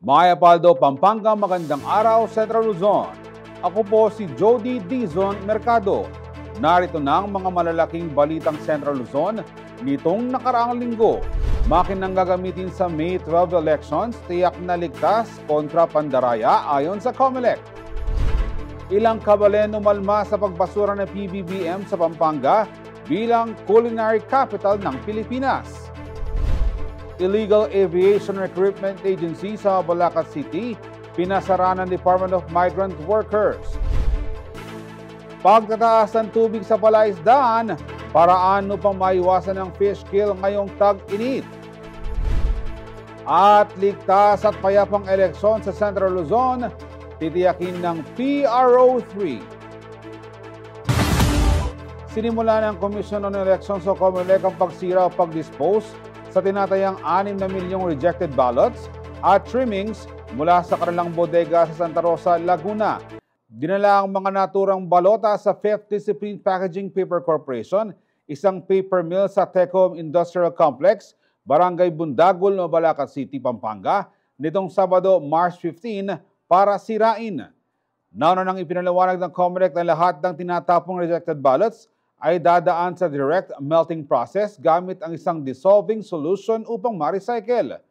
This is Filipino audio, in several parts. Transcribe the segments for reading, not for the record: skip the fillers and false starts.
Maya Paldo, Pampanga, magandang araw, Central Luzon. Ako po si Jody Dizon Mercado. Narito na ang mga malalaking balitang Central Luzon nitong nakaraang linggo. Makinang gagamitin sa May 12 elections, tiyak na ligtas kontra pandaraya ayon sa COMELEC. Ilang kabalen umalma sa pagbasura ng PBBM sa Pampanga bilang culinary capital ng Pilipinas. Illegal Aviation Recruitment Agency sa Bulacan City, pinasara ng Department of Migrant Workers. Pagtataas ng tubig sa palaisdaan, paraan upang maiwasan ang fish kill ngayong tag-init. At ligtas at payapang eleksyon sa Central Luzon, titiyakin ng PRO3. Sinimula ng Komisyon on Elections o COMELEC ang pagsira o pag-dispose sa tinatayang 6 na milyong rejected ballots at trimmings mula sa kanilang bodega sa Santa Rosa, Laguna. Dinala ang mga naturang balota sa 5th Discipline Packaging Paper Corporation, isang paper mill sa Tecom Industrial Complex, Barangay Bundagol, Bulacan City, Pampanga, nitong Sabado, March 15, para sirain. Nauna nang ipinaliwanag ng COMELEC na lahat ng tinatapong rejected ballots ay dadaan sa direct melting process gamit ang isang dissolving solution upang ma-recycle.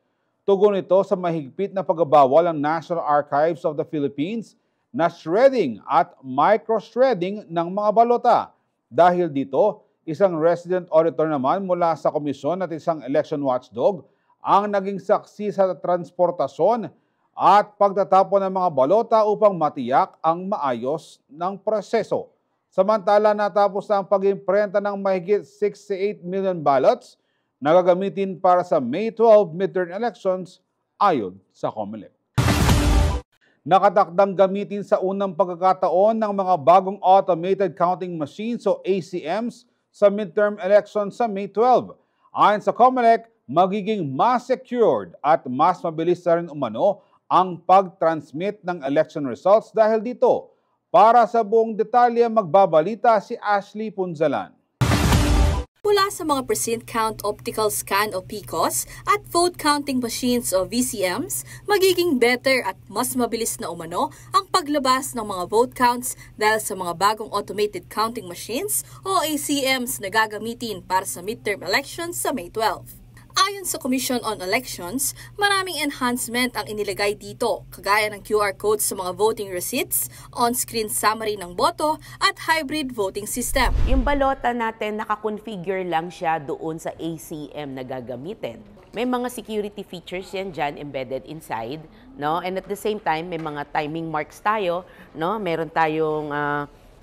Tugon ito sa mahigpit na pagbabawal ng National Archives of the Philippines na shredding at micro-shredding ng mga balota. Dahil dito, isang resident auditor naman mula sa komisyon at isang election watchdog ang naging saksi sa transportasyon at pagtatapon ng mga balota upang matiyak ang maayos ng proseso. Samantala, natapos na ang pag-imprenta ng mahigit 68 million ballots na gagamitin para sa May 12 midterm elections ayon sa COMELEC. Nakatakdang gamitin sa unang pagkakataon ng mga bagong automated counting machines o ACMs sa midterm elections sa May 12. Ayon sa COMELEC, magiging mas secured at mas mabilis na rin umano ang pag-transmit ng election results dahil dito. Para sa buong detalye, magbabalita si Ashley Punzalan. Mula sa mga precinct count optical scan o PCOS at vote counting machines o VCMs, magiging better at mas mabilis na umano ang paglabas ng mga vote counts dahil sa mga bagong automated counting machines o ACMs na gagamitin para sa midterm elections sa May 12. Ayon sa Commission on Elections, maraming enhancement ang inilagay dito, kagaya ng QR codes sa mga voting receipts, on-screen summary ng boto, at hybrid voting system. Yung balota natin, nakakonfigure lang siya doon sa ACM na gagamitin. May mga security features yan dyan embedded inside, no? And at the same time, may mga timing marks tayo, no? Meron tayong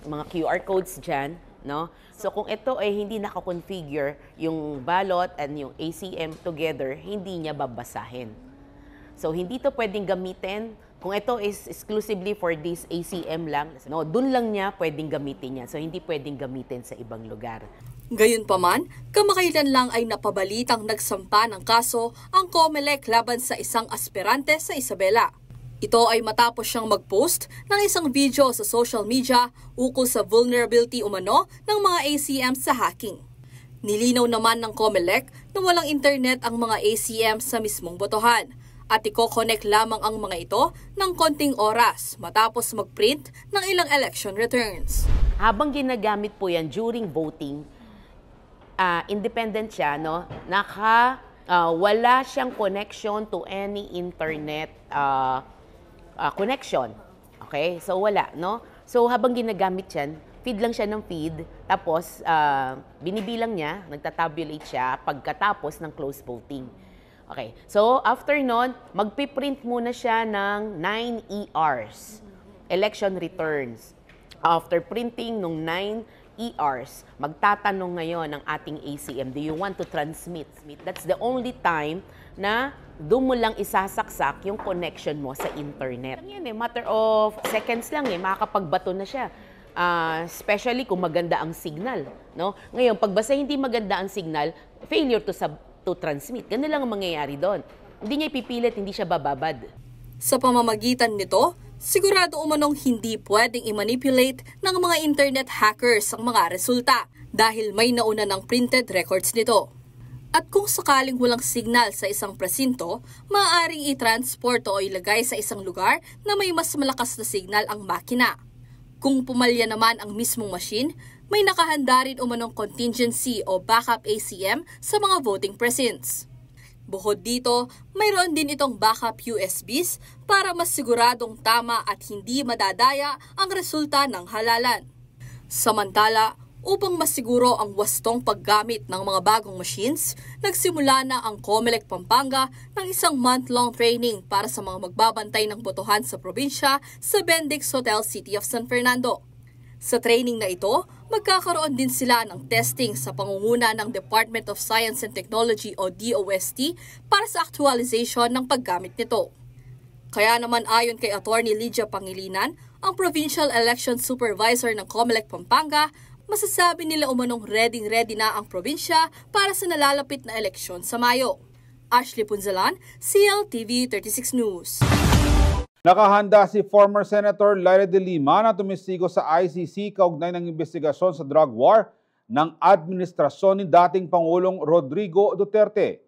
mga QR codes dyan, no? So kung ito ay hindi nakakonfigure, yung ballot and yung ACM together, hindi niya babasahin. So hindi to pwedeng gamitin. Kung ito is exclusively for this ACM lang, no, dun lang niya pwedeng gamitin yan. So hindi pwedeng gamitin sa ibang lugar. Gayunpaman, kamakailan lang ay napabalitang nagsampa ng kaso ang COMELEC laban sa isang aspirante sa Isabela. Ito ay matapos siyang mag-post ng isang video sa social media ukol sa vulnerability umano ng mga ACM sa hacking. Nilinaw naman ng COMELEC na walang internet ang mga ACM sa mismong botohan at i-connect lamang ang mga ito ng konting oras matapos mag-print ng ilang election returns. Habang ginagamit po yan during voting, independent siya, no? Wala siyang connection to any internet connection. Okay? So, wala, no? So, habang ginagamit yan, feed lang siya ng feed, tapos binibilang niya, nagtatabulate siya pagkatapos ng close voting. Okay. So, after nun, magpiprint muna siya ng 9 ERs, election returns. After printing ng 9 ERs, magtatanong ngayon ng ating ACM, do you want to transmit? That's the only time na doon mo lang isasaksak yung connection mo sa internet. Yan matter of seconds lang makakapagbato na siya. Especially kung maganda ang signal, no? Ngayon, pag basta hindi maganda ang signal, failure to transmit. Ganun lang ang mangyayari doon. Hindi niya ipipilit, hindi siya bababad. Sa pamamagitan nito, sigurado umanong hindi pwedeng i-manipulate ng mga internet hackers ang mga resulta dahil may nauna ng printed records nito. At kung sakaling walang signal sa isang presinto, maaaring i-transport o ilagay sa isang lugar na may mas malakas na signal ang makina. Kung pumalya naman ang mismong machine, may nakahanda rin umanong contingency o backup ACM sa mga voting precincts. Bukod dito, mayroon din itong backup USBs para mas siguradong tama at hindi madadaya ang resulta ng halalan. Samantala, upang masiguro ang wastong paggamit ng mga bagong machines, nagsimula na ang COMELEC Pampanga ng isang month-long training para sa mga magbabantay ng botohan sa probinsya sa Bendix Hotel City of San Fernando. Sa training na ito, magkakaroon din sila ng testing sa pangunguna ng Department of Science and Technology o DOST para sa actualization ng paggamit nito. Kaya naman ayon kay Attorney Lydia Pangilinan, ang Provincial Election Supervisor ng COMELEC Pampanga, masasabi nila umanong ready na ang probinsya para sa nalalapit na eleksyon sa Mayo. Ashley Punzalan, CLTV 36 News. Nakahanda si former Senator Leila de Lima na tumestigo sa ICC kaugnay ng investigasyon sa drug war ng administrasyon ni dating Pangulong Rodrigo Duterte.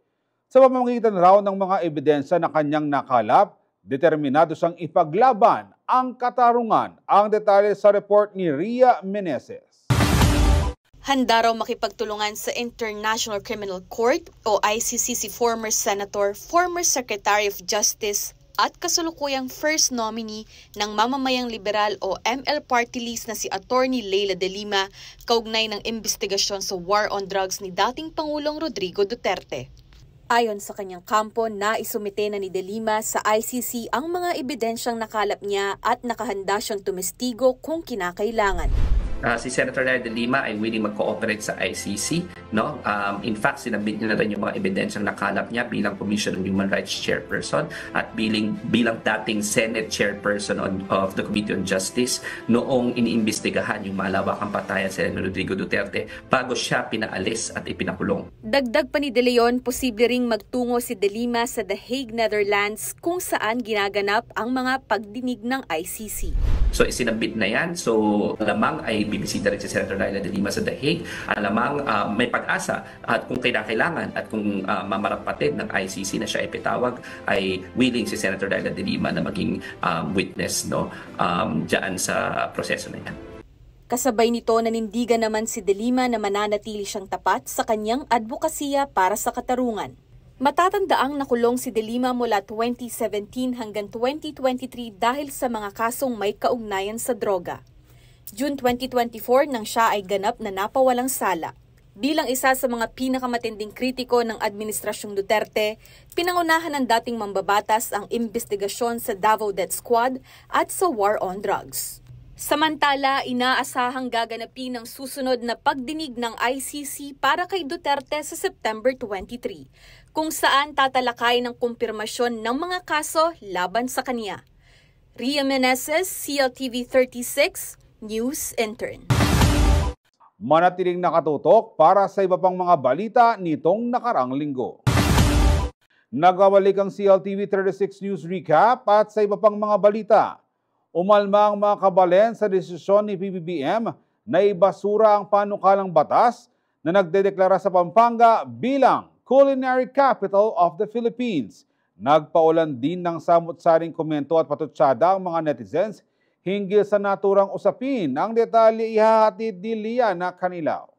Sa pamamagitan raw ng mga ebidensya na kanyang nakalap, determinado siyang ipaglaban ang katarungan. Ang detalye sa report ni Ria Meneses. Handa raw makipagtulungan sa International Criminal Court o ICC si former Senator, former Secretary of Justice at kasulukuyang first nominee ng Mamamayang Liberal o ML Party List na si Attorney Leila de Lima kaugnay ng investigasyon sa war on drugs ni dating Pangulong Rodrigo Duterte. Ayon sa kanyang kampo, naisumite na ni de Lima sa ICC ang mga ebidensyang nakalap niya at nakahanda siyang tumestigo kung kinakailangan. Si Senator Leila de Lima ay willing mag-cooperate sa ICC. No? In fact, sinabit niya na rin yung mga ebidensyang nakalap niya bilang Commission on Human Rights Chairperson at bilang dating Senate Chairperson of the Committee on Justice noong iniimbestigahan yung malawakang patayan sa Rodrigo Duterte bago siya pinaalis at ipinakulong. Dagdag pa ni De Leon, posible ring magtungo si de Lima sa The Hague, Netherlands kung saan ginaganap ang mga pagdinig ng ICC. So isinabit na yan. So lamang ay bibisita rin si Senator Leila de Lima sa The Hague. Lamang may pag-asa at kung kailangan at kung mamarapatid ng ICC na siya ipitawag, ay willing si Senator Leila de Lima na maging witness dyan sa proseso na yan. Kasabay nito, nanindigan naman si de Lima na mananatili siyang tapat sa kanyang advokasya para sa katarungan. Matatandaang nakulong si de Lima mula 2017 hanggang 2023 dahil sa mga kasong may kaugnayan sa droga. June 2024 nang siya ay ganap na napawalang sala. Bilang isa sa mga pinakamatinding kritiko ng Administrasyong Duterte, pinangunahan ng dating mambabatas ang investigasyon sa Davao Death Squad at sa war on drugs. Samantala, inaasahang gaganapin ang susunod na pagdinig ng ICC para kay Duterte sa September 23, kung saan tatalakay ng kumpirmasyon ng mga kaso laban sa kanya. Ria Meneses, CLTV 36, News Intern. Manatiling nakatutok para sa iba pang mga balita nitong nakarang linggo. Nagbabalik ang CLTV 36 News Recap at sa iba pang mga balita. Umalma ang mga kabalen sa desisyon ni PBBM na ibasura ang panukalang batas na nagdedeklara sa Pampanga bilang Culinary Capital of the Philippines. Nagpaulan din ng samut-saring komento at patutsada ang mga netizens hinggil sa naturang usapin. Ang detalye ihahatid ni Liana Canilaw.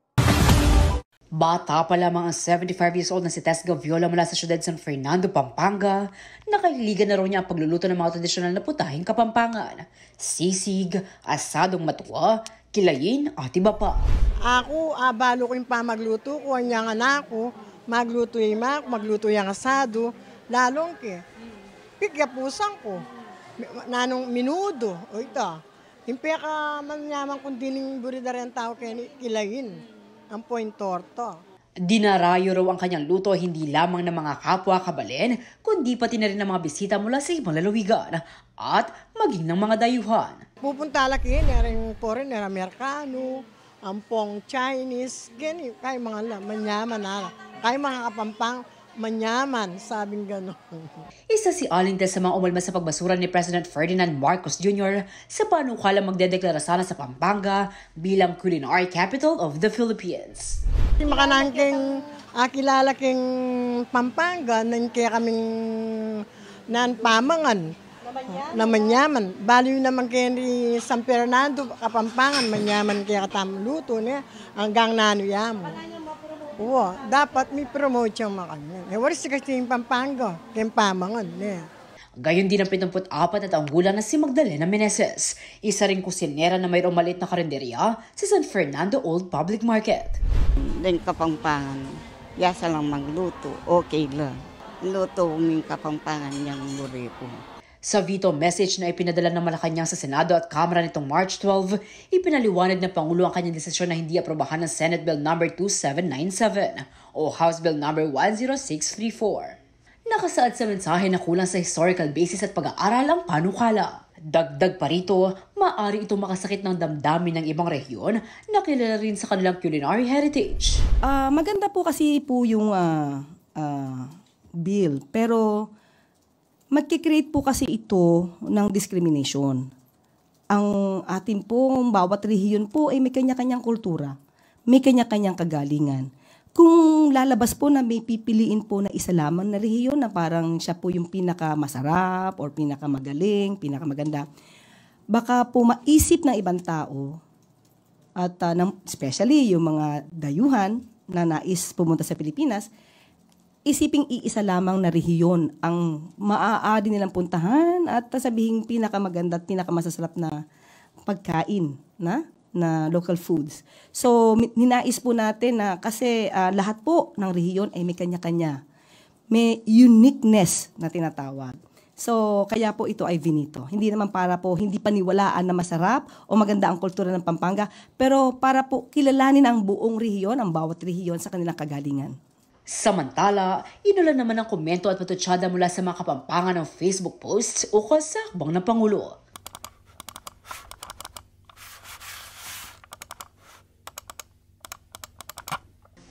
Bata pa lamang ang 75 years old na si Tess Gaviola mula sa siyudad San Fernando, Pampanga. Nakahiligan na raw niya ang pagluluto ng mga tradisyonal na putahing Kapampangan. Sisig, asadong matuwa, kilayin at iba pa. Ako, balo ko yung pamagluto ko, ang anak ko, magluto yung magluto yung asado, lalong ke. Pigyapusan ko, nanong minudo, o ito. Yung peka manyaman kung dining burida rin tao kaya kilayin. Ang point torto. Dinarayo raw ang kanyang luto hindi lamang ng mga kapwa kabalen, kundi pati na rin ng mga bisita mula sa ibang lalawigan at maging ng mga dayuhan. Pupunta laki, naring foreigner, Amerikano, ampong Chinese, ganyan, kaya mga manyaman na, kaya mga Kapampang, manyaman, sabing gano'n. Isa si Aling Tess sa mga umalma sa pagbasura ni President Ferdinand Marcos Jr. sa panukala magdedeklara sana sa Pampanga bilang Culinary Capital of the Philippines. Makanangking Kilala king Pampanga, nan kaya kaming nan pamangan. Na manyaman. Baliw naman kaya ni San Fernando, Kapampangan, manyaman kaya katamluto niya, hanggang nanuyam. Oo, dapat may promote yung mga kanyan. Waris kasi yung Pampanga, kaya pamangan niya. Gayon din ang 74 na taong gulang na si Magdalena Meneses, isa ring kusinera na mayroong maliit na karinderya sa San Fernando Old Public Market. Din Kapampangan, yasa lang magluto, okay lang. Luto uming Kapampangan niyang muripo. Sa veto message na ipinadala ng Malacanang sa Senado at Kamara nitong March 12, ipinaliwanag ng Pangulo ang kanyang desisyon na hindi aprobahan ng Senate Bill No. 2797 o House Bill No. 10634. Nakasaad sa mensahe na kulang sa historical basis at pag-aaral ang panukala. Dagdag pa rito, maaari itong makasakit ng damdamin ng ibang rehiyon na kilala rin sa kanilang culinary heritage. Maganda po kasi po yung bill, pero magkikreate po kasi ito ng discrimination. Ang atin pong bawat rehiyon po ay may kanya-kanyang kultura, may kanya-kanyang kagalingan. Kung lalabas po na may pipiliin po na isa lamang na rehiyon na parang siya po yung pinakamasarap or pinakamagaling, pinakamaganda, baka po maisip ng ibang tao at especially yung mga dayuhan na nais pumunta sa Pilipinas, isiping iisa lamang na rehiyon ang maaari nilang puntahan at sabihin pinakamaganda at pinakamasasarap na pagkain na local foods. So, ninais po natin na kasi lahat po ng rehiyon ay may kanya-kanya. May uniqueness na tinatawag. So, kaya po ito ay vinito. Hindi naman para po hindi paniwalaan na masarap o maganda ang kultura ng Pampanga, pero para po kilalanin ang buong rehiyon, ang bawat rehiyon sa kanilang kagalingan. Samantala, inulan naman ng komento at patutsada mula sa mga Kapampangan ng Facebook posts o kasakbang ng Pangulo.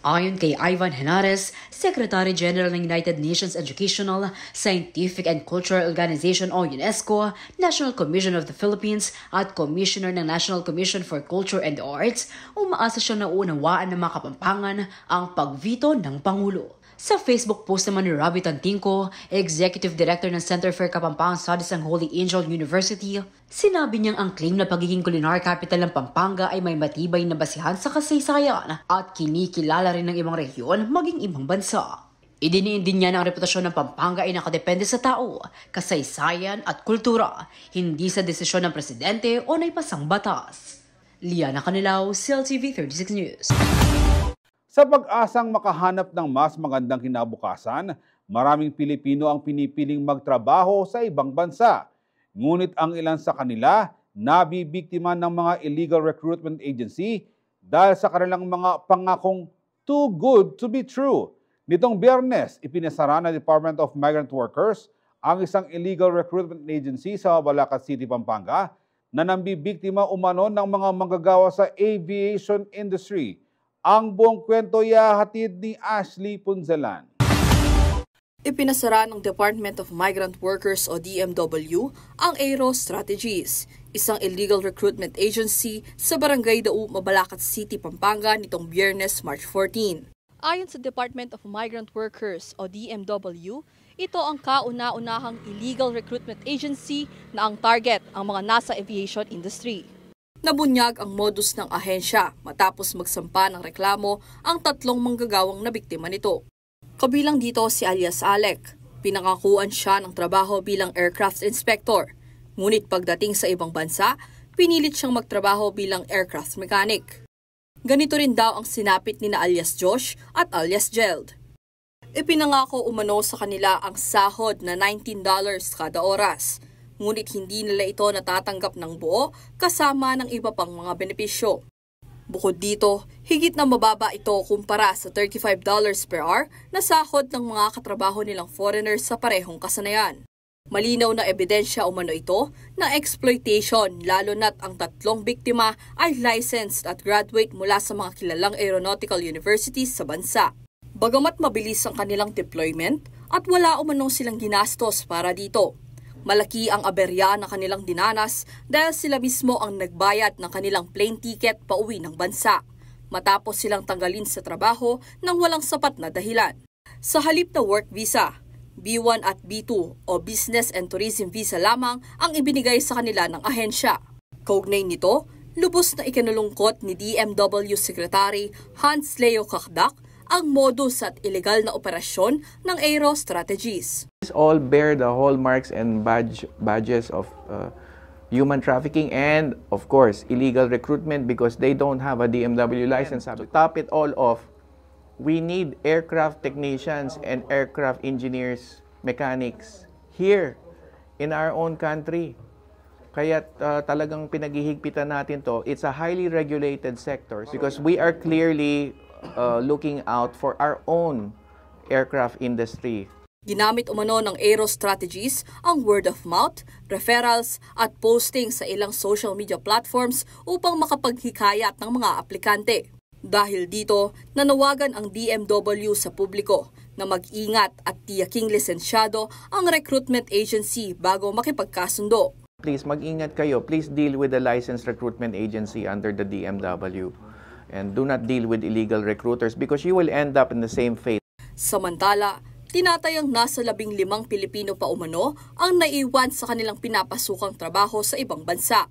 Ayon kay Ivan Henares, Secretary General ng United Nations Educational, Scientific and Cultural Organization o UNESCO, National Commission of the Philippines at Commissioner ng National Commission for Culture and Arts, umaasa siyang nauunawaan ng mga Kapampangan ang pagvito ng Pangulo. Sa Facebook post naman ni Robbie Tantinco, Executive Director ng Center for Kapampangan Studies ng Holy Angel University, sinabi niyang ang claim na pagiging culinary capital ng Pampanga ay may matibay na basihan sa kasaysayan at kinikilala rin ng ibang rehiyon maging ibang bansa. Idiniin din niya na ang reputasyon ng Pampanga ay nakadepende sa tao, kasaysayan at kultura, hindi sa desisyon ng presidente o naipasang batas. Liana Canilao, CLTV 36 News. Sa pag-asang makahanap ng mas magandang kinabukasan, maraming Pilipino ang pinipiling magtrabaho sa ibang bansa. Ngunit ang ilan sa kanila nabibiktima ng mga illegal recruitment agency dahil sa kanilang mga pangakong too good to be true. Nitong Biyernes, ipinasara ng Department of Migrant Workers ang isang illegal recruitment agency sa Mabalacat City, Pampanga na nambibiktima umano ng mga manggagawa sa aviation industry. Ang buong kwento yahatid ni Ashley Punzalan. Ipinasara ng Department of Migrant Workers o DMW ang Aero Strategies, isang illegal recruitment agency sa Barangay Dao, Mabalacat City, Pampanga nitong Biyernes, March 14. Ayon sa Department of Migrant Workers o DMW, ito ang kauna-unahang illegal recruitment agency na ang target ang mga nasa aviation industry. Nabunyag ang modus ng ahensya matapos magsampa ng reklamo ang 3 manggagawang na biktima nito. Kabilang dito si alias Alec. Pinangakuan siya ng trabaho bilang aircraft inspector. Ngunit pagdating sa ibang bansa, pinilit siyang magtrabaho bilang aircraft mechanic. Ganito rin daw ang sinapit ni na alias Josh at alias Geld. Ipinangako umano sa kanila ang sahod na $19 kada oras. Ngunit hindi nila ito natatanggap ng buo kasama ng iba pang mga benepisyo. Bukod dito, higit na mababa ito kumpara sa $35 per hour na sahod ng mga katrabaho nilang foreigners sa parehong kasanayan. Malinaw na ebidensya umano ito na exploitation lalo na't ang 3 biktima ay licensed at graduate mula sa mga kilalang aeronautical universities sa bansa. Bagamat mabilis ang kanilang deployment at wala umanong silang ginastos para dito. Malaki ang aberya na kanilang dinanas dahil sila mismo ang nagbayad ng kanilang plane ticket pauwi ng bansa. matapos silang tanggalin sa trabaho nang walang sapat na dahilan. Sa halip na work visa, B1 at B2 o Business and Tourism Visa lamang ang ibinigay sa kanila ng ahensya. Kaugnay nito, lubos na ikinulungkot ni DMW Secretary Hans Leo Kakdak ang modus at illegal na operasyon ng Aero Strategies. These all bear the hallmarks and badges of human trafficking and, of course, illegal recruitment because they don't have a DMW license. To top it all off, we need aircraft technicians and aircraft engineers, mechanics here in our own country. Kaya talagang pinaghihigpitan natin to. It's a highly regulated sector because we are clearly looking out for our own aircraft industry. Ginamit umano ng Aero Strategies ang word of mouth, referrals at posting sa ilang social media platforms upang makapaghikayat ng mga aplikante. Dahil dito, nanawagan ang DMW sa publiko na mag-ingat at tiyaking lisensyado ang recruitment agency bago makipagkasundo. Please mag-ingat kayo. Please deal with the licensed recruitment agency under the DMW. And do not deal with illegal recruiters because you will end up in the same fate. Samantala, tinatayang nasa 15 Pilipino pa umano ang naiwan sa kanilang pinapasukang trabaho sa ibang bansa.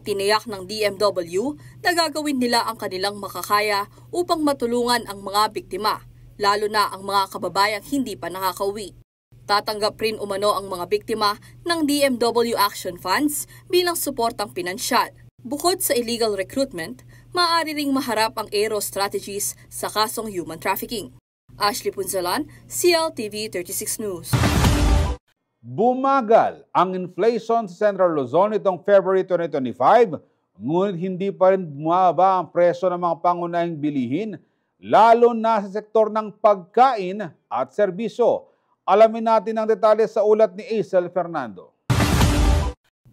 Tiniyak ng DMW na gagawin nila ang kanilang makakaya upang matulungan ang mga biktima, lalo na ang mga kababayang hindi pa nakakauwi. Tatanggap rin umano ang mga biktima ng DMW Action Funds bilang suportang pinansyal. Bukod sa illegal recruitment, maaari ring maharap ang Aero Strategies sa kasong human trafficking. Ashley Punzalan, CLTV 36 News. Bumagal ang inflation sa Central Luzon itong February 2025, ngunit hindi pa rin bumaba ang presyo ng mga pangunahing bilihin, lalo na sa sektor ng pagkain at serbisyo. Alamin natin ang detalye sa ulat ni Aisel Fernando.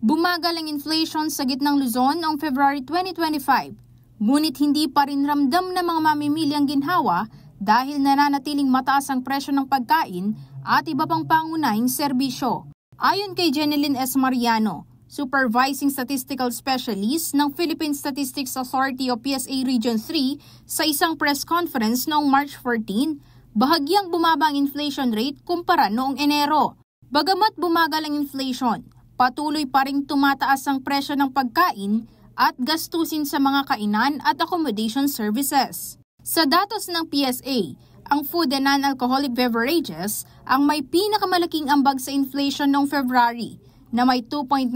Bumagal ang inflation sa gitnang Luzon noong February 2025, ngunit hindi pa rin ramdam ng mga mamimili ang ginhawa dahil nananatiling mataas ang presyo ng pagkain at iba pang pangunahing serbisyo. Ayon kay Jeneline S. Mariano, Supervising Statistical Specialist ng Philippine Statistics Authority o PSA Region 3 sa isang press conference noong March 14, bahagyang bumaba ang inflation rate kumpara noong Enero. Bagamat bumagal ang inflation, patuloy pa ring tumataas ang presyo ng pagkain at gastusin sa mga kainan at accommodation services. Sa datos ng PSA, ang food and non-alcoholic beverages ang may pinakamalaking ambag sa inflation noong February na may 2.9%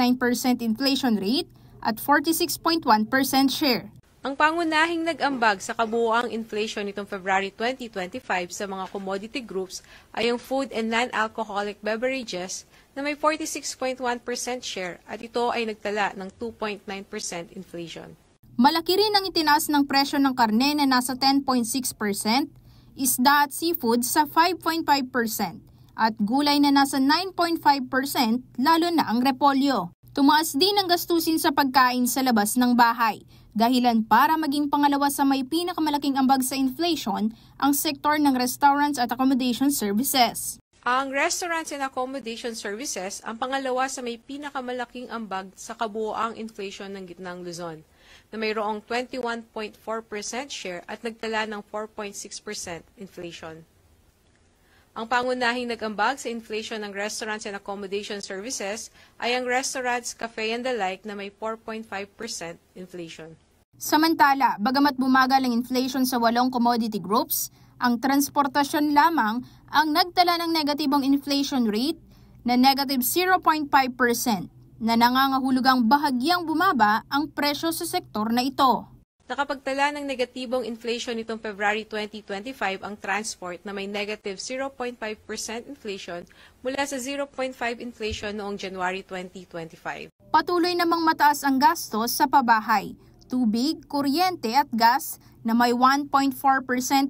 inflation rate at 46.1% share. Ang pangunahing nag-ambag sa kabuoang inflation nitong February 2025 sa mga commodity groups ay ang food and non-alcoholic beverages na may 46.1% share at ito ay nagtala ng 2.9% inflation. Malaki rin ang itinaas ng presyo ng karne na nasa 10.6%, isda at seafood sa 5.5% at gulay na nasa 9.5% lalo na ang repolyo. Tumaas din ang gastusin sa pagkain sa labas ng bahay. Dahilan para maging pangalawa sa may pinakamalaking ambag sa inflation ang sektor ng restaurants at accommodation services. Ang restaurants and accommodation services ang pangalawa sa may pinakamalaking ambag sa kabuoang inflation ng gitnang Luzon, na mayroong 21.4% share at nagtala ng 4.6% inflation. Ang pangunahing nag-ambag sa inflation ng restaurants and accommodation services ay ang restaurants, cafe and the like na may 4.5% inflation. Samantala, bagamat bumagal ang inflation sa 8 commodity groups, ang transportasyon lamang ang nagtala ng negatibong inflation rate na negative 0.5% na nangangahulugang bahagyang bumaba ang presyo sa sektor na ito. Nakapagtala ng negatibong inflation nitong February 2025 ang transport na may negative 0.5% inflation mula sa 0.5% inflation noong January 2025. Patuloy namang mataas ang gastos sa pabahay, tubig, kuryente at gas na may 1.4%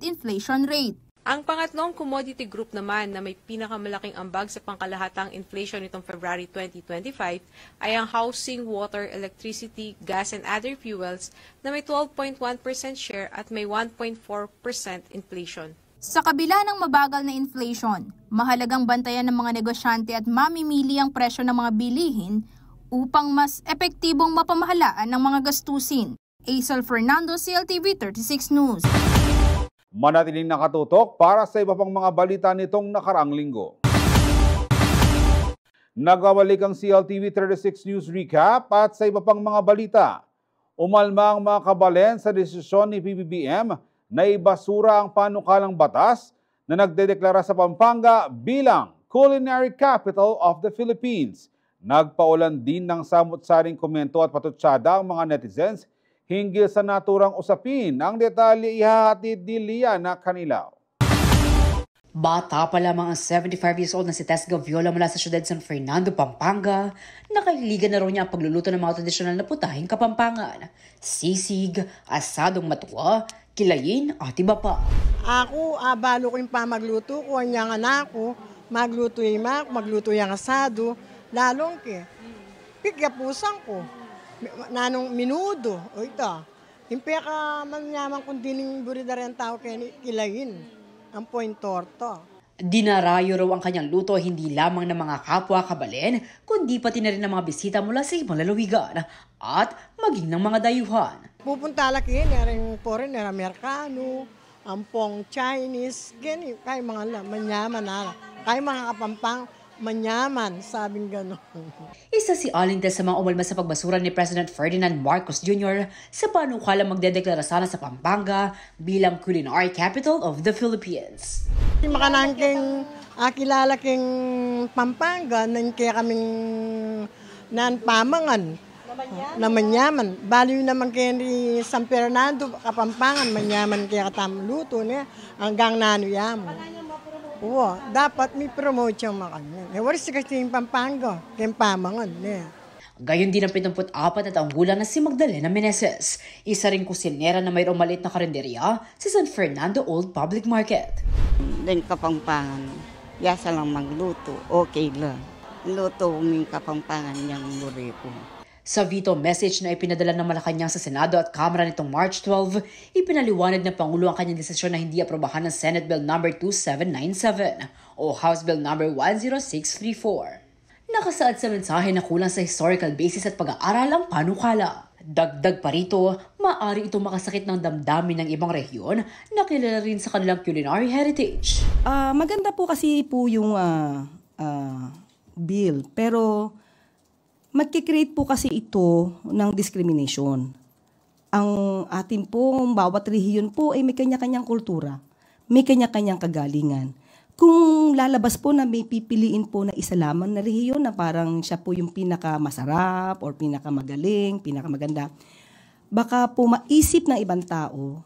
inflation rate. Ang pangatlong commodity group naman na may pinakamalaking ambag sa pangkalahatang inflation nitong February 2025 ay ang housing, water, electricity, gas and other fuels na may 12.1% share at may 1.4% inflation. Sa kabila ng mabagal na inflation, mahalagang bantayan ng mga negosyante at mamimili ang presyo ng mga bilihin upang mas epektibong mapamahalaan ng mga gastusin. Aisel Fernando, CLTV 36 News. Manatiling nakatutok para sa iba pang mga balita nitong nakaraang linggo. Nagbabalik ang CLTV 36 News Recap at sa iba pang mga balita. Umalma ang mga kabalen sa desisyon ni PBBM na ibasura ang panukalang batas na nagdedeklara sa Pampanga bilang Culinary Capital of the Philippines. Nagpaulan din ng samut-saring komento at patutsada ang mga netizens hinggil sa naturang usapin. Ang detalye ihahatid ni Liana Canilaw. Bata pa lamang ang 75 years old na si Tess Gaviola mula sa siyudad San Fernando, Pampanga. Nakahiligan na raw niya ang pagluluto ng mga tradisyonal na putahing Kapampangan. Sisig, asadong matuwa, kilayin at iba pa. Ako, balo ko yung pamagluto ko, ang anak ko, magluto yung magluto yung asado, lalong pigyapusan ko. Nanong minudo, o ito, yung peka manyaman kung dining burida rin tao kaya kilayin, ang point torto. Dinarayo raw ang kanyang luto hindi lamang ng mga kapwa kabalen, kundi pati na rin ng mga bisita mula sa ibang lalawigan at maging ng mga dayuhan. Pupunta laki, naring foreigner, Amerikano, ampong Chinese, ganyan, kaya mga manyaman na, kaya mga Kapampang, manyaman, sabing gano'n. Isa si Aling Tess sa mga umalma sa pagbasura ni President Ferdinand Marcos Jr. sa panukala magdedeklara sana sa Pampanga bilang Culinary Capital of the Philippines. Makanangking kilala king Pampanga, nan kaya kaming nanpamangan na manyaman. Baliw naman kaya ni San Fernando, Kapampangan, manyaman kaya katamluto niya hanggang nanuyamo. Oo, dapat may promote yung mga kanya. Waris kasi yung Pampanga, kaya pamangan niya. Gayon din ang 74 na taong gulang na si Magdalena Meneses. Isa rin kusinera na mayroong maliit na karinderya sa San Fernando Old Public Market. Din Kapampangan, yasa lang magluto, okay lang. Luto ng Kapampangan niyang muripo. Sa veto message na ipinadala ng Malacanang sa Senado at Kamara nitong March 12, ipinaliwanag ng Pangulo ang kanyang desisyon na hindi aprobahan ng Senate Bill No. 2797 o House Bill No. 10634. Nakasaad sa mensahe na kulang sa historical basis at pag-aaral ang panukala. Dagdag pa rito, maaari itong makasakit ng damdamin ng ibang rehiyon na kilala rin sa kanilang culinary heritage. Maganda po kasi po yung bill, pero magkikreate po kasi ito ng discrimination. Ang atin pong bawat rehiyon po ay may kanya-kanyang kultura, may kanya-kanyang kagalingan. Kung lalabas po na may pipiliin po na isa lamang na rehiyon na parang siya po yung pinakamasarap or pinakamagaling, pinakamaganda, baka po maisip ng ibang tao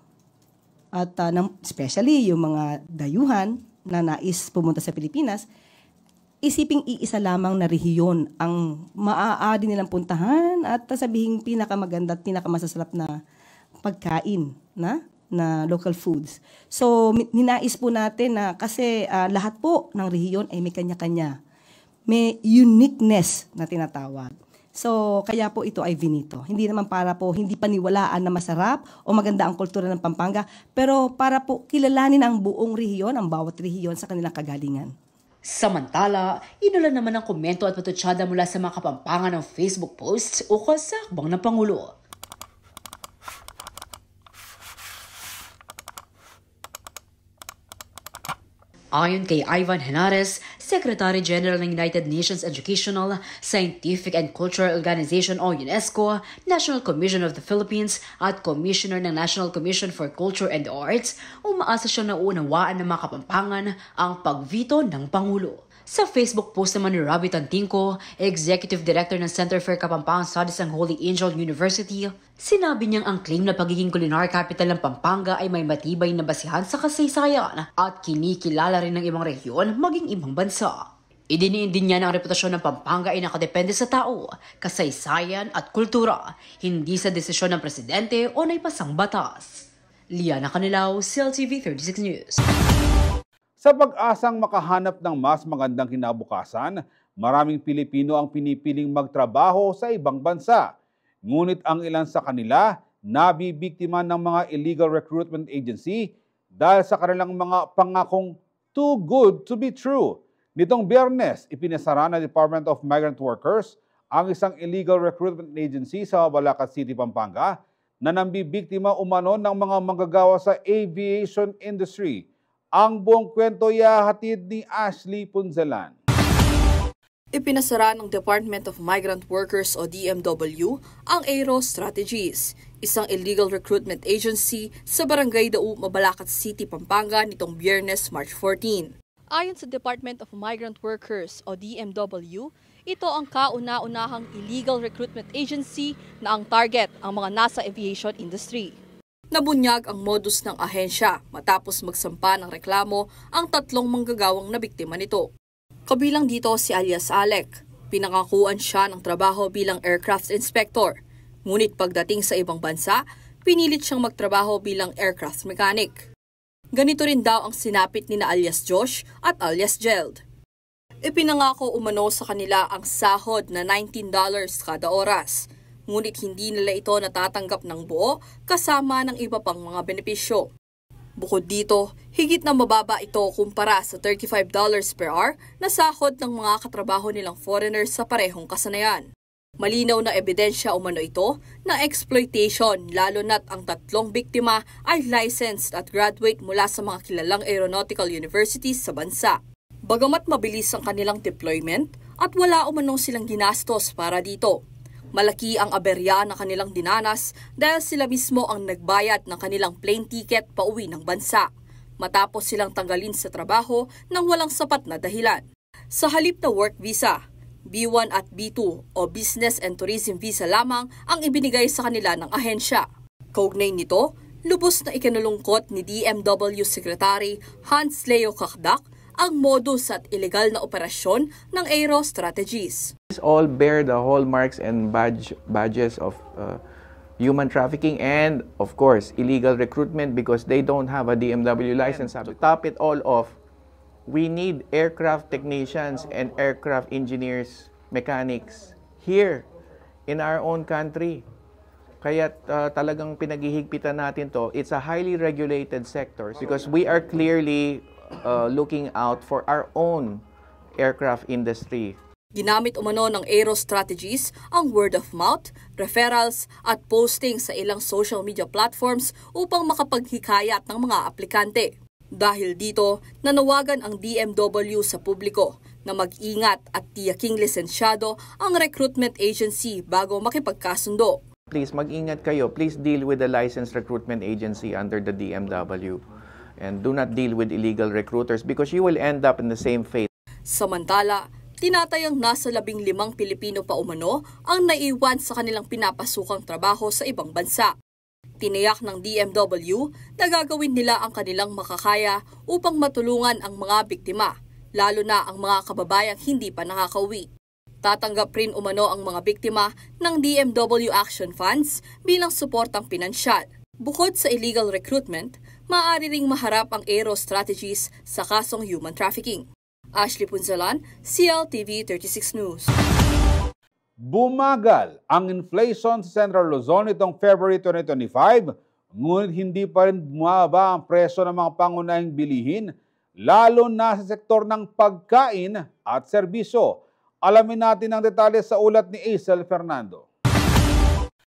at especially yung mga dayuhan na nais pumunta sa Pilipinas, isiping iisa lamang na rehiyon ang maaari nilang puntahan at sabihin pinakamaganda at pinakamasasarap na pagkain na local foods. So, ninais po natin na kasi lahat po ng rehiyon ay may kanya-kanya. May uniqueness na tinatawag. So, kaya po ito ay vinito. Hindi naman para po hindi paniwalaan na masarap o maganda ang kultura ng Pampanga, pero para po kilalanin ang buong rehiyon, ang bawat rehiyon sa kanilang kagalingan. Samantala, inulan naman ang komento at patutsada mula sa mga Kapampangan ng Facebook posts o kasakbang ng Pangulo. Ayon kay Ivan Henares, Secretary General ng United Nations Educational, Scientific and Cultural Organization o UNESCO, National Commission of the Philippines at Commissioner ng National Commission for Culture and Arts, umaasa siyang nauunawaan ng mga Kapampangan ang pagvito ng Pangulo. Sa Facebook post naman ni Robbie Tantinco, Executive Director ng Center for Kapampangan Studies ng Holy Angel University, sinabi niyang ang claim na pagiging culinary capital ng Pampanga ay may matibay na basihan sa kasaysayan at kinikilala rin ng ibang rehiyon maging ibang bansa. Idiniin din niya na ang reputasyon ng Pampanga ay nakadepende sa tao, kasaysayan at kultura, hindi sa desisyon ng presidente o naipasang batas. Liana Canilaw, CLTV 36 News. Sa pag-asang makahanap ng mas magandang kinabukasan, maraming Pilipino ang pinipiling magtrabaho sa ibang bansa. Ngunit ang ilan sa kanila nabibiktima ng mga illegal recruitment agency dahil sa kanilang mga pangakong too good to be true. Nitong Biyernes, ipinasara ng Department of Migrant Workers ang isang illegal recruitment agency sa Balacad City, Pampanga na nambibiktima umano ng mga manggagawa sa aviation industry. Ang buong kwento ihahatid ni Ashley Punzalan. Ipinasara ng Department of Migrant Workers o DMW ang Aero Strategies, isang illegal recruitment agency sa Barangay Dao, Mabalacat City, Pampanga nitong Biyernes, March 14. Ayon sa Department of Migrant Workers o DMW, ito ang kauna-unahang illegal recruitment agency na ang target ang mga nasa aviation industry. Nabunyag ang modus ng ahensya matapos magsampa ng reklamo ang 3 manggagawang na biktima nito. Kabilang dito si alias Alec. Pinangakuan siya ng trabaho bilang aircraft inspector. Ngunit pagdating sa ibang bansa, pinilit siyang magtrabaho bilang aircraft mechanic. Ganito rin daw ang sinapit ni na alias Josh at alias Geld. Ipinangako umano sa kanila ang sahod na $19 kada oras. Ngunit hindi nila ito natatanggap ng buo kasama ng iba pang mga benepisyo. Bukod dito, higit na mababa ito kumpara sa $35 per hour na sahod ng mga katrabaho nilang foreigners sa parehong kasanayan. Malinaw na ebidensya umano ito na exploitation lalo na't ang 3 biktima ay licensed at graduate mula sa mga kilalang aeronautical universities sa bansa. Bagamat mabilis ang kanilang deployment at wala umanong silang ginastos para dito. Malaki ang aberya na kanilang dinanas dahil sila mismo ang nagbayad ng kanilang plane ticket pauwi ng bansa, matapos silang tanggalin sa trabaho nang walang sapat na dahilan. Sa halip na work visa, B1 at B2 o Business and Tourism Visa lamang ang ibinigay sa kanila ng ahensya. Kaugnay nito, lubos na ikinulungkot ni DMW Secretary Hans Leo Kakdak ang modus at illegal na operasyon ng Aero Strategies. These all bear the hallmarks and badges of human trafficking and, of course, illegal recruitment because they don't have a DMW license. To top it all off, we need aircraft technicians and aircraft engineers, mechanics here in our own country. Kaya talagang pinaghihigpitan natin to. It's a highly regulated sector because we are clearly looking out for our own aircraft industry. Ginamit umano ng Aero Strategies ang word of mouth, referrals at posting sa ilang social media platforms upang makapaghikayat ng mga aplikante. Dahil dito, nanawagan ang DMW sa publiko na mag-ingat at tiyaking lisensyado ang recruitment agency bago makipagkasundo. Please mag-ingat kayo. Please deal with the licensed recruitment agency under the DMW. And do not deal with illegal recruiters because you will end up in the same fate. Samantala, tinatayang nasa 15 Pilipino pa umano ang naiwan sa kanilang pinapasukang trabaho sa ibang bansa. Tiniyak ng DMW na gagawin nila ang kanilang makakaya upang matulungan ang mga biktima, lalo na ang mga kababayang hindi pa nakakauwi. Tatanggap rin umano ang mga biktima ng DMW Action Funds bilang suportang pinansyal. Bukod sa illegal recruitment, maaari ring maharap ang Aero Strategies sa kasong human trafficking. Ashley Punzalan, CLTV 36 News. Bumagal ang inflation sa Central Luzon itong February 2025, ngunit hindi pa rin bumaba ang presyo ng mga pangunahing bilihin, lalo na sa sektor ng pagkain at serbisyo. Alamin natin ang detalye sa ulat ni Aisel Fernando.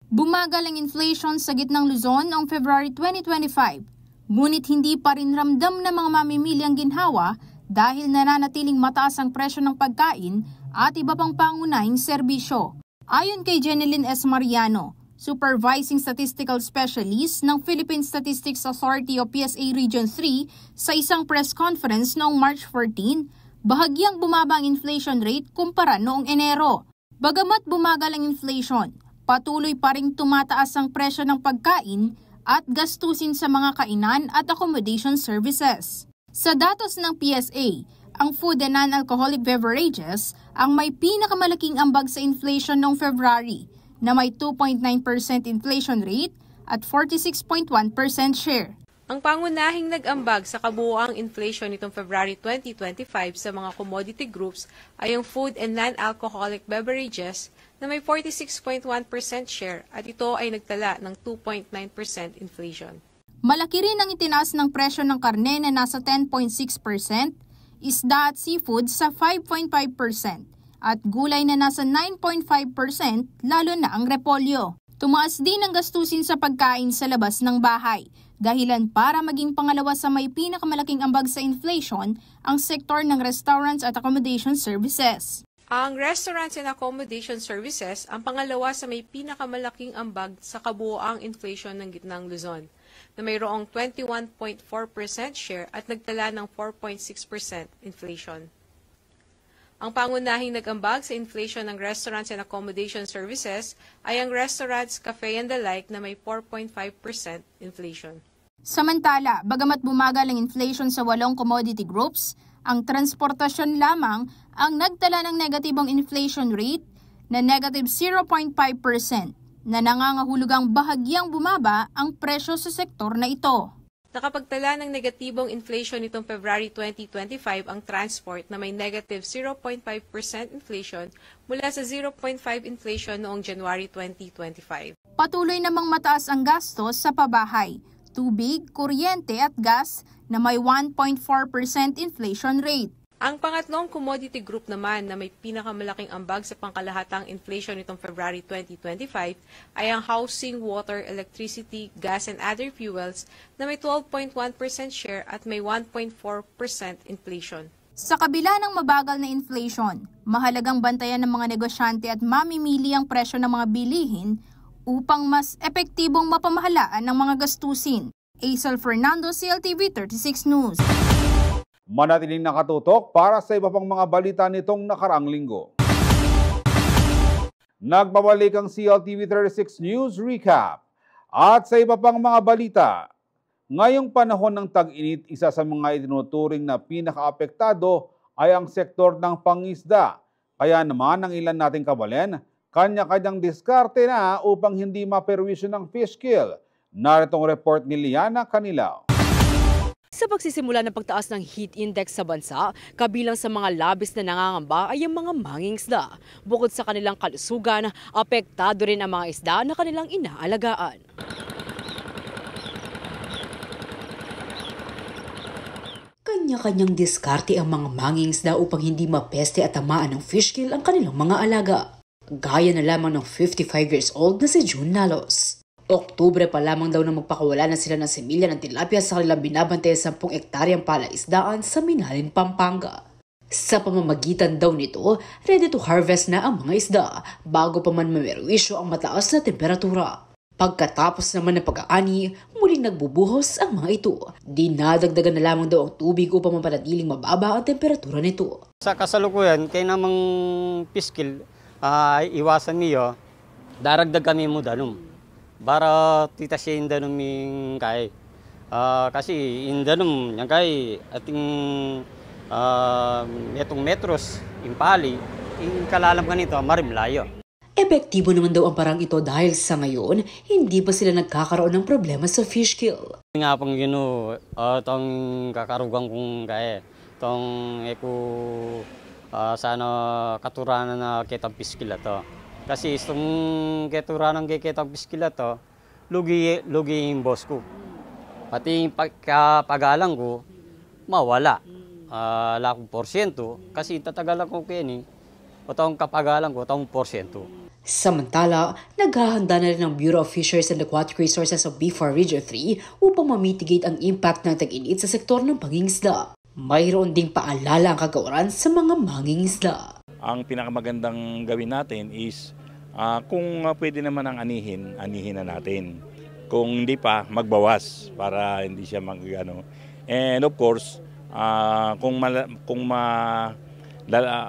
Bumagal ang inflation sa gitnang Luzon noong February 2025, ngunit hindi pa rin ramdam ng mga mamimili ang ginhawa dahil nananatiling mataas ang presyo ng pagkain at iba pang pangunahing serbisyo. Ayon kay Jeneline S. Mariano, Supervising Statistical Specialist ng Philippine Statistics Authority o PSA Region 3 sa isang press conference noong March 14, bahagyang bumaba ang inflation rate kumpara noong Enero. Bagamat bumagal ang inflation, patuloy pa ring tumataas ang presyo ng pagkain at gastusin sa mga kainan at accommodation services. Sa datos ng PSA, ang food and non-alcoholic beverages ang may pinakamalaking ambag sa inflation noong February na may 2.9% inflation rate at 46.1% share. Ang pangunahing nag-ambag sa kabuoang inflation nitong February 2025 sa mga commodity groups ay ang food and non-alcoholic beverages na may 46.1% share at ito ay nagtala ng 2.9% inflation. Malaki rin ang itinaas ng presyo ng karne na nasa 10.6%, isda at seafood sa 5.5% at gulay na nasa 9.5% lalo na ang repolyo. Tumaas din ang gastusin sa pagkain sa labas ng bahay. Dahilan para maging pangalawa sa may pinakamalaking ambag sa inflation ang sektor ng restaurants at accommodation services. Ang restaurants and accommodation services ang pangalawa sa may pinakamalaking ambag sa kabuoang inflation ng Gitnang Luzon, na mayroong 21.4% share at nagtala ng 4.6% inflation. Ang pangunahing nag-ambag sa inflation ng restaurants and accommodation services ay ang restaurants, cafe and the like na may 4.5% inflation. Samantala, bagamat bumagal ang inflation sa 8 commodity groups, ang transportasyon lamang ang nagtala ng negatibong inflation rate na negative 0.5% na nangangahulugang bahagyang bumaba ang presyo sa sektor na ito. Nakapagtala ng negatibong inflation nitong February 2025 ang transport na may negative 0.5% inflation mula sa 0.5% inflation noong January 2025. Patuloy namang mataas ang gastos sa pabahay, tubig, kuryente at gas na may 1.4% inflation rate. Ang pangatlong commodity group naman na may pinakamalaking ambag sa pangkalahatang inflation nitong February 2025 ay ang housing, water, electricity, gas and other fuels na may 12.1% share at may 1.4% inflation. Sa kabila ng mabagal na inflation, mahalagang bantayan ng mga negosyante at mamimili ang presyo ng mga bilihin upang mas epektibong mapamahalaan ng mga gastusin. Aisel Fernando, CLTV 36 News. Manatiling nakatutok para sa iba pang mga balita nitong nakaraang linggo. Nagbabalik ang CLTV 36 News Recap. At sa iba pang mga balita, ngayong panahon ng tag-init, isa sa mga itinuturing na pinakaapektado ay ang sektor ng pangisda. Kaya naman ang ilan nating kabalen, kanya-kanyang diskarte na upang hindi maperwisyo ng fish kill. Naritong report ni Liana Canilao. Sa pagsisimula ng pagtaas ng heat index sa bansa, kabilang sa mga labis na nangangamba ay ang mga mangingisda. Bukod sa kanilang kalusugan, apektado rin ang mga isda na kanilang inaalagaan. Kanya-kanyang diskarte ang mga mangingisda upang hindi mapeste at tamaan ng fish kill ang kanilang mga alaga. Gaya na lamang ng 55 years old na si June Nalos. Oktubre pa lamang daw na magpakawala na sila ng semilya ng tilapia sa kanilang binabantay 10 ektaryang palaisdaan sa Minalin, Pampanga. Sa pamamagitan daw nito, ready to harvest na ang mga isda bago pa man mamerwisyo ang mataas na temperatura. Pagkatapos naman ng pag-aani, muling nagbubuhos ang mga ito. Dinadagdagan na lamang daw ang tubig upang mapanatiling mababa ang temperatura nito. Sa kasalukuyan, kaya namang piskil, iwasan niyo, daragdag kami mo danum. Para titasin danum yung kay. Kasi in danum, yung kay ating itong metros, impali, yung kalalam ka nito, marimlayo. Epektibo naman daw ang parang ito dahil sa ngayon, hindi pa sila nagkakaroon ng problema sa fish kill. Nga pang gino, itong kakarugang kong kaya, itong sana katuranan na kitang fish kill ito. Kasi itong keturanan kay kitang fish kill ito, lugi yung boss ko. Pati yung pagkapagalang ko, mawala. Lakong porsyento, kasi tatagalan ko kini, itong kapagalang ko, itong porsyento. Samantala, naghahanda na rin ang Bureau of Fisheries and Aquatic Resources of BIFAR Region 3 upang mamitigate ang impact ng tag-init sa sektor ng pangingisda. Mayroon ding paalala ang kagawaran sa mga mangingisda. Ang pinakamagandang gawin natin is kung pwede naman ang anihin na natin. Kung hindi pa, magbawas para hindi siya mag-ano. And of course, kung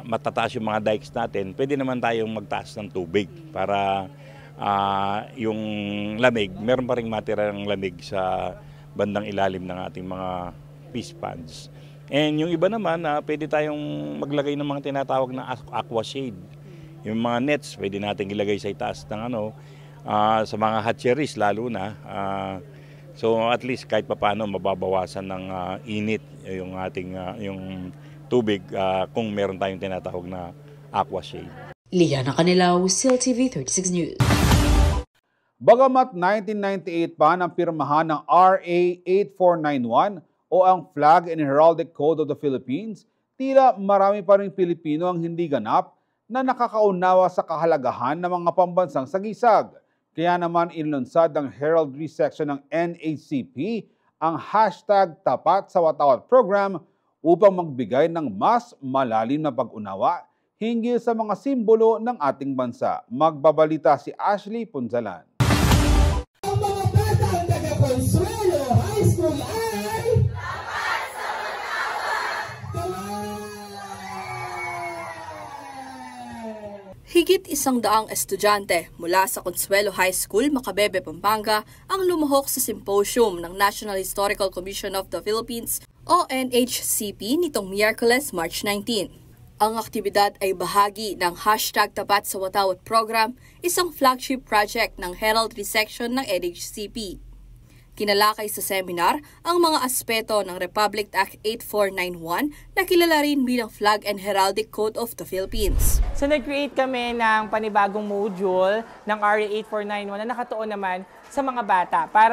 matataas yung mga dikes natin, pwede naman tayong magtaas ng tubig para yung lamig, meron pa ring matirang lamig sa bandang ilalim ng ating mga fish ponds. And yung iba naman, pwede tayong maglagay ng mga tinatawag na aqua shade. Yung mga nets, pwede natin ilagay sa itaas ng sa mga hatcheries lalo na. So at least kahit papaano mababawasan ng init yung ating yung tubig kung meron tayong tinatawag na aqua shade. Liana Canilao, CLTV 36 News. Bagamat 1998 pa nang pirmahan ng RA 8491 o ang Flag and Heraldic Code of the Philippines, tila marami pa ring Pilipino ang hindi ganap na nakakaunawa sa kahalagahan ng mga pambansang sagisag. Kaya naman inilunsad ng heraldry section ng NHCP ang hashtag Tapat sa Watawat program upang magbigay ng mas malalim na pag-unawa hinggil sa mga simbolo ng ating bansa. Magbabalita si Ashley Punzalan. Ang mga bata ang taga-Consuelo High School ay Tapat sa Watawat! Higit 100 estudyante mula sa Consuelo High School, Macabebe, Pampanga ang lumuhok sa symposium ng National Historical Commission of the Philippines o NHCP nitong Miyerkules, March 19. Ang aktibidad ay bahagi ng hashtag Tapat sa Watawat program, isang flagship project ng heraldry section ng NHCP. Kinalakay sa seminar ang mga aspeto ng Republic Act 8491 na kilala rin bilang Flag and Heraldic Code of the Philippines. So nag-create kami ng panibagong module ng RA 8491 na nakatuon naman sa mga bata para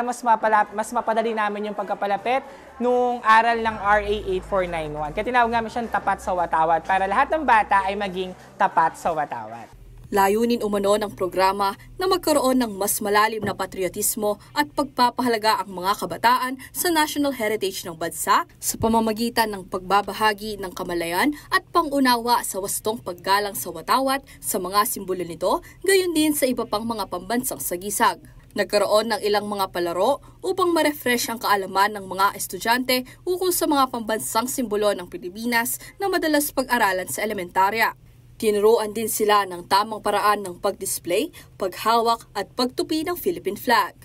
mas mapadali namin yung pagkapalapit nung aral ng RA 8491. Kaya tinawag namin siyang Tapat sa Watawat para lahat ng bata ay maging tapat sa watawat. Layunin umano ng programa na magkaroon ng mas malalim na patriotismo at pagpapahalaga ang mga kabataan sa national heritage ng bansa sa pamamagitan ng pagbabahagi ng kamalayan at pangunawa sa wastong paggalang sa watawat sa mga simbolo nito, gayon din sa iba pang mga pambansang sagisag. Nagkaroon ng ilang mga palaro upang ma-refresh ang kaalaman ng mga estudyante ukol sa mga pambansang simbolo ng Pilipinas na madalas pag-aralan sa elementarya. Tinuruan din sila ng tamang paraan ng pag-display, paghawak at pagtupi ng Philippine flag.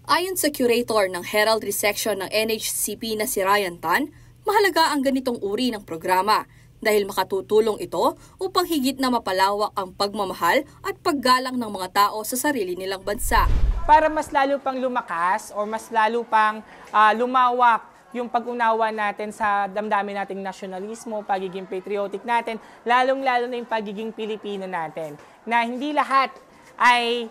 Ayon sa curator ng heraldry section ng NHCP na si Ryan Tan, mahalaga ang ganitong uri ng programa dahil makatutulong ito upang higit na mapalawak ang pagmamahal at paggalang ng mga tao sa sarili nilang bansa. Para mas lalo pang lumakas o mas lalo pang lumawak yung pag-unawa natin sa damdamin nating nasyonalismo, pagiging patriotic natin, lalong-lalo na yung pagiging Pilipino natin. Na hindi lahat ay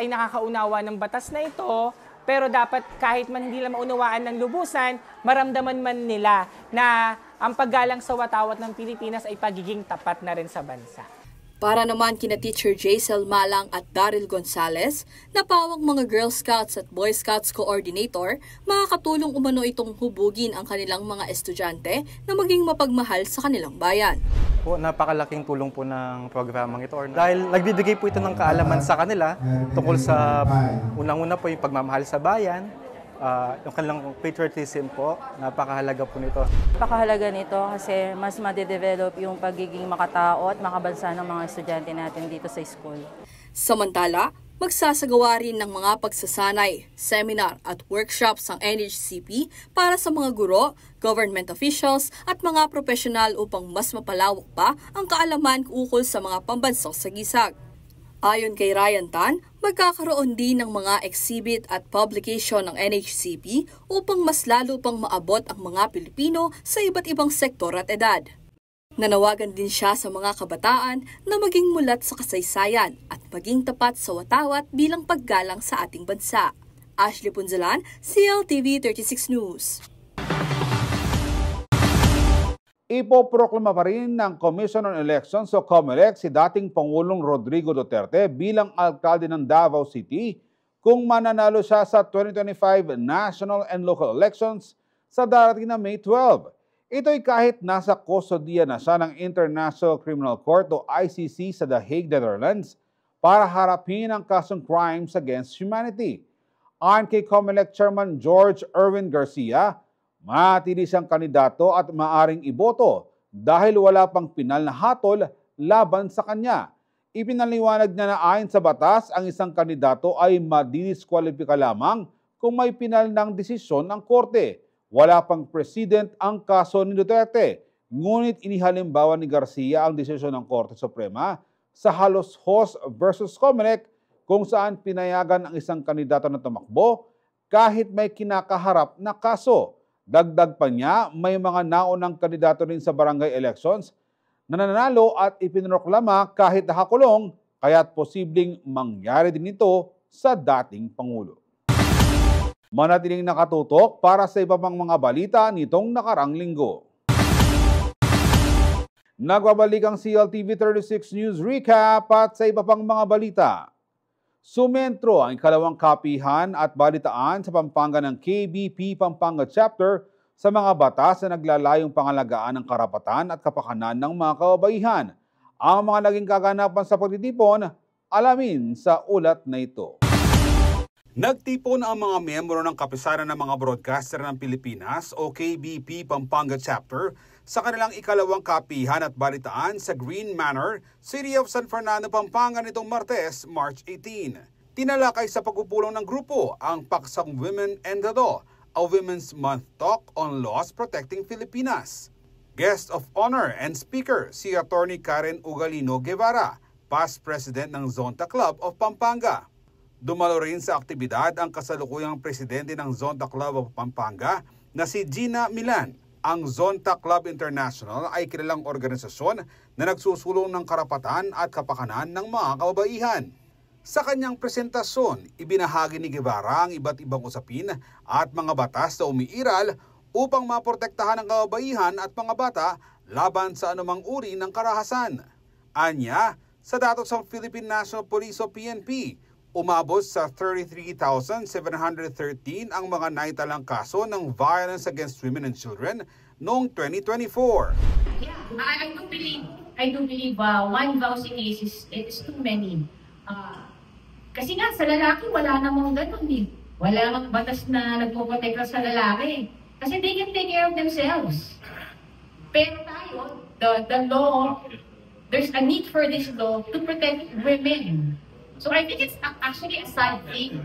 nakakaunawa ng batas na ito, pero dapat kahit man hindi lang maunawaan ng lubusan, maramdaman man nila na ang paggalang sa watawat ng Pilipinas ay pagiging tapat na rin sa bansa. Para naman kina Teacher Jaisel Malang at Daryl Gonzales, na pawang mga Girl Scouts at Boy Scouts Coordinator, makakatulong umano itong hubugin ang kanilang mga estudyante na maging mapagmahal sa kanilang bayan. Po, napakalaking tulong po ng programang ito dahil nagbibigay po ito ng kaalaman sa kanila tungkol sa unang-una po yung pagmamahal sa bayan, yung kanilang patriotism po, napakahalaga po nito. Napakahalaga nito kasi mas ma-develop yung pagiging makatao at makabansa ng mga estudyante natin dito sa school. Samantala, magsasagawa rin ng mga pagsasanay, seminar at workshops ang NHCP para sa mga guro, government officials at mga profesional upang mas mapalawak pa ang kaalaman ukol sa mga pambansang sagisag. Ayon kay Ryan Tan, magkakaroon din ng mga exhibit at publication ng NHCP upang mas lalo pang maabot ang mga Pilipino sa iba't ibang sektor at edad. Nanawagan din siya sa mga kabataan na maging mulat sa kasaysayan at maging tapat sa watawat bilang paggalang sa ating bansa. Ashley Punzalan, CLTV 36 News. Ipoproklama pa rin ng Commission on Elections o COMELEC si dating Pangulong Rodrigo Duterte bilang alkalde ng Davao City kung mananalo siya sa 2025 national and local elections sa darating na May 12. Ito'y kahit nasa kustodiya na siya ng International Criminal Court o ICC sa The Hague, Netherlands para harapin ang kasong crimes against humanity. Ayon kay COMELEC Chairman George Erwin Garcia, matili siyang kandidato at maaring iboto dahil wala pang pinal na hatol laban sa kanya. Ipinaliwanag niya na ayon sa batas, ang isang kandidato ay madidiskwalipika lamang kung may pinal ng desisyon ng korte. Wala pang president ang kaso ni Duterte. Ngunit inihalimbawa ni Garcia ang desisyon ng Korte Suprema sa Halos Hos versus COMELEC kung saan pinayagan ang isang kandidato na tumakbo kahit may kinakaharap na kaso. Dagdag pa niya, may mga naunang kandidato rin sa barangay elections na nanalo at ipinroklama kahit nakakulong, kaya't posibleng mangyari din ito sa dating Pangulo. Manatiling nakatutok para sa iba pang mga balita nitong nakarang linggo. Nagbabalik ang CLTV 36 News Recap at sa iba pang mga balita. Sumentro ang ikalawang kapihan at balitaan sa Pampanga ng KBP Pampanga Chapter sa mga batas na naglalayong pangalagaan ng karapatan at kapakanan ng mga kababaihan. Ang mga naging kaganapan sa pagtitipon, alamin sa ulat na ito. Nagtipon ang mga miyembro ng Kapisanan ng mga Broadcaster ng Pilipinas o KBP Pampanga Chapter sa kanilang ikalawang kapihan at balitaan sa Green Manor, City of San Fernando, Pampanga nitong Martes, March 18. Tinalakay sa pagpupulong ng grupo ang Paksang Women and the Law, a Women's Month Talk on Laws Protecting Filipinas. Guest of Honor and Speaker si Attorney Karen Ugalino Guevara, past President ng Zonta Club of Pampanga. Dumalo rin sa aktibidad ang kasalukuyang presidente ng Zonta Club of Pampanga na si Gina Milan. Ang Zonta Club International ay kilalang organisasyon na nagsusulong ng karapatan at kapakanan ng mga kababaihan. Sa kanyang presentasyon, ibinahagi ni Guevara ang iba't ibang usapin at mga batas na umiiral upang maprotektahan ang kababaihan at mga bata laban sa anumang uri ng karahasan. Anya, sa datos ng Philippine National Police o PNP, umabot sa 33,713 ang mga naitalang kaso ng violence against women and children noong 2024. Yeah, I do believe 1,000 cases is too many. Kasi nga sa lalaki wala namang ganun eh. Wala namang batas na nagpoprotekta sa lalaki. Kasi they can take care of themselves. Pero tayo, the law, there's a need for this law to protect women. So I think it's actually a sad thing